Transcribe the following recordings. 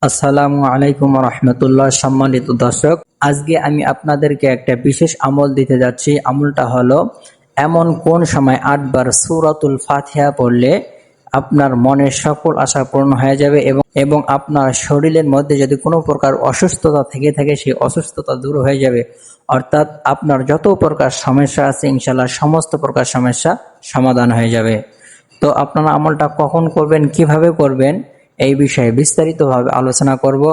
আসসালামু আলাইকুম রহমতুল্লাহ। সম্মানিত দর্শক, আজকে আমি আপনাদেরকে একটা বিশেষ আমল দিতে যাচ্ছি। আমলটা হলো, এমন কোন সময় 8 বার সূরাতুল ফাতিহা পড়লে আপনার মনের সকল আশা পূর্ণ হয়ে যাবে এবং আপনার শরীরের মধ্যে যদি কোনো প্রকার অসুস্থতা থেকে থাকে সেই অসুস্থতা দূর হয়ে যাবে। অর্থাৎ আপনার যত প্রকার সমস্যা আছে ইনশাআল্লাহ সমস্ত প্রকার সমস্যা সমাধান হয়ে যাবে। তো আপনারা আমলটা কখন করবেন, কিভাবে করবেন, এই বিষয়ে বিস্তারিতভাবে আলোচনা করব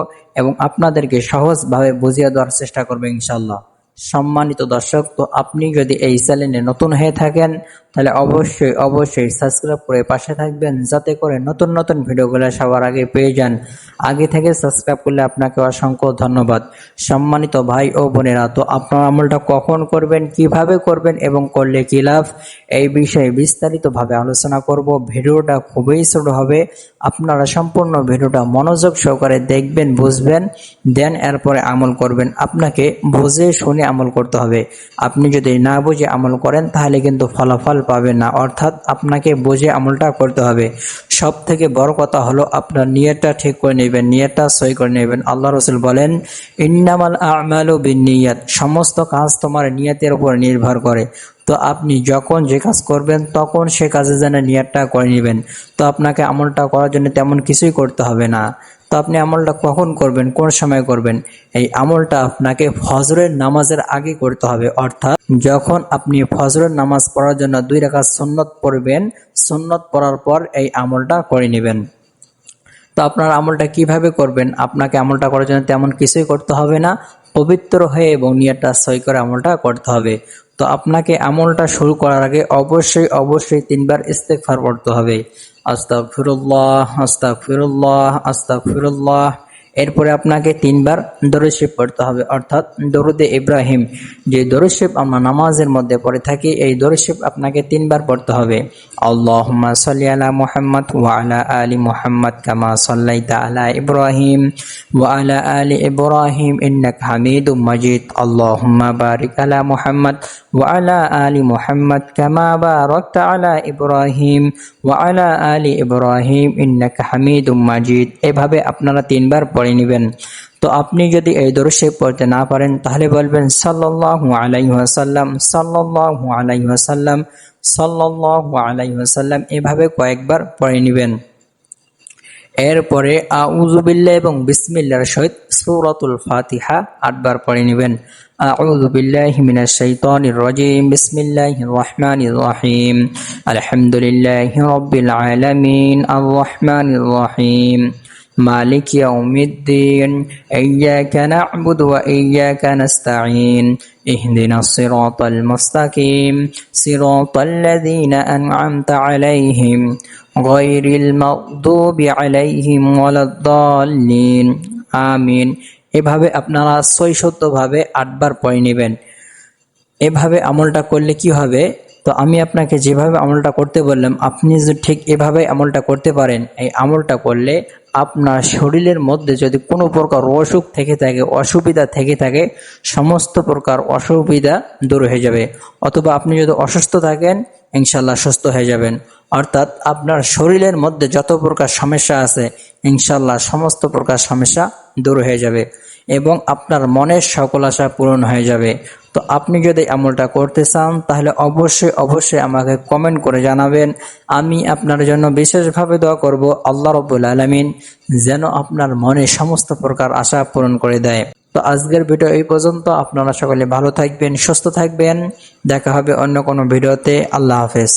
এবং আপনাদেরকে সহজভাবে বুঝিয়ে দেওয়ার চেষ্টা করব ইনশাআল্লাহ। সম্মানিত দর্শক, তো আপনি যদি এই চ্যানেলে নতুন হয়ে থাকেন তাহলে অবশ্যই সাবস্ক্রাইব করে পাশে থাকবেন, যাতে করে নতুন নতুন ভিডিওগুলো সবার আগে পেয়ে যান। আগে থেকে সাবস্ক্রাইব করলে আপনাকে অসংখ্য ধন্যবাদ। সম্মানিত ভাই ও বোনেরা, তো আপনার আমলটা কখন করবেন, কিভাবে করবেন এবং করলে কি লাভ, এই বিষয়ে বিস্তারিতভাবে আলোচনা করব। ভিডিওটা খুবই ছোট হবে, আপনারা সম্পূর্ণ ভিডিওটা মনোযোগ সহকারে দেখবেন, বুঝবেন, দেন এরপরে আমল করবেন। আপনাকে বুঝে শুনে আমল করতে হবে। আপনি যদি না বুঝে আমল করেন তাহলে কিন্তু ফলাফল পাবেন না। অর্থাৎ আপনাকে বুঝে আমলটা করতে হবে। সব থেকে বড় কথা হলো আপনার নিয়তটা ঠিক করে নেবেন, নিয়তটা সহি করে নেবেন। আল্লাহ রাসূল বলেন, ইন্নামাল আমালু বিন্নিয়াত, সমস্ত কাজ তোমার নিয়তের উপর নির্ভর করে। তো আপনি যখন যে কাজ করবেন তখন সে কাজে যেন নিয়তটা করে নেবেন। তো আপনাকে আমলটা করার জন্য তেমন কিছুই করতে হবে না। তো আপনি আমলটা কখন করবেন, কোন সময় করবেন, এই আমলটা আপনাকে ফজরের নামাজের আগে করতে হবে। অর্থাৎ যখন আপনি ফজরের নামাজ পড়ার জন্য 2 রাকাত সুন্নত পড়বেন, সুন্নত পড়ার পর এই আমলটা করে নেবেন। তো আপনার আমলটা কিভাবে করবেন, আপনাকে আমলটা করার জন্য তেমন কিছুই করতে হবে না। পবিত্র হয়ে এবং নিয়তটা সহি করে আমলটা করতে হবে। তো আপনাকে আমলটা শুরু করার আগে অবশ্যই 3 বার ইস্তেগফার পড়তে হবে। আস্তাগফিরুল্লাহ, আস্তাগফিরুল্লাহ, আস্তাগফিরুল্লাহ। এরপরে আপনাকে 3 বার দরুদ শরীফ পড়তে হবে, অর্থাৎ দরুদে ইব্রাহিম, যে দরুদ শরীফ আমরা নামাজের মধ্যে পড়ে থাকি, এই দরুদ শরীফ আপনাকে 3 বার পড়তে হবে। আল্লাহুম্মা সাল্লি আলা মুহাম্মাদ ওয়া আলা আলি মুহাম্মাদ কামা সাল্লাইতা আলা ইব্রাহিম ওয়া আলা আলি ইব্রাহিম ইন্নাকা হামিদুম মাজিদ। আল্লাহুম্মা বারিক আলা মুহাম্মাদ ওয়া আলা আলি মুহাম্মাদ কামা বারাকতা আলা ইব্রাহিম ওয়া আলা আলি ইব্রাহিম ইন্নাকা হামিদুম মাজিদ। এভাবে আপনারা 3 বার পড়ে নেবেন। তো আপনি যদি এই দরুদ শরীফ পড়তে না পারেন তাহলে বলবেন সাল্লাল্লাহু আলাইহি ওয়াসাল্লাম, সাল্লাল্লাহু আলাইহি ওয়াসাল্লাম, সাল্লাল্লাহু আলাইহি ওয়াসাল্লাম, এভাবে কয়েকবার পড়ে নেবেন। এরপরে আউযু বিল্লাহি এবং বিসমিল্লাহর সহিত সূরাতুল ফাতিহা 8 বার পড়ে নেবেন। আউযু বিল্লাহি মিনাশ শাইতানির রাজীম, বিসমিল্লাহির রহমানির রহিম, আলহামদুলিল্লাহি রাব্বিল আলামিন, আর রহমানির রহিম, মালিক ইয়াউমিদ্দিন, ইয়্যাকা না'বুদু ওয়া ইয়্যাকা নাস্তাঈন, ইহদিনাস সিরাতাল মুস্তাকিম, সিরাতাল্লাযীনা আন'আমতা আলাইহিম গায়রিল মাগদুবি আলাইহিম ওয়ালাদ-দাল্লিন, আমিন। এভাবে আপনারা ৬৬ ভাবে 8 বার পড়ে নেবেন। এভাবে আমলটা করলে কি হবে, তো আমি আপনাকে যেভাবে আমলটা করতে বললাম আপনি যদি ঠিক এভাবে আমলটা করতে পারেন, এই আমলটা করলে আপনার শরীরের মধ্যে যদি কোনো প্রকার অসুখ থেকে থাকে, অসুবিধা থেকে থাকে, সমস্ত প্রকার অসুবিধা দূর হয়ে যাবে। অথবা আপনি যদি অসুস্থ থাকেন ইনশাল্লাহ সুস্থ হয়ে যাবেন। অর্থাৎ আপনার শরীরের মধ্যে যত প্রকার সমস্যা আছে ইনশাল্লাহ সমস্ত প্রকার সমস্যা দূর হয়ে যাবে এবং আপনার মনের সকল আশা পূরণ হয়ে যাবে। তো আপনি যদি আমলটা করতে চান তাহলে অবশ্যই আমাকে কমেন্ট করে জানাবেন। আমি আপনার জন্য বিশেষভাবে দোয়া করব আল্লাহ রাব্বুল আলামিন যেন আপনার মনে সমস্ত প্রকার আশা পূরণ করে দেয়। তো আজকের ভিডিও এই পর্যন্ত। আপনারা সকলে ভালো থাকবেন, সুস্থ থাকবেন। দেখা হবে অন্য কোনো ভিডিওতে। আল্লাহ হাফেজ।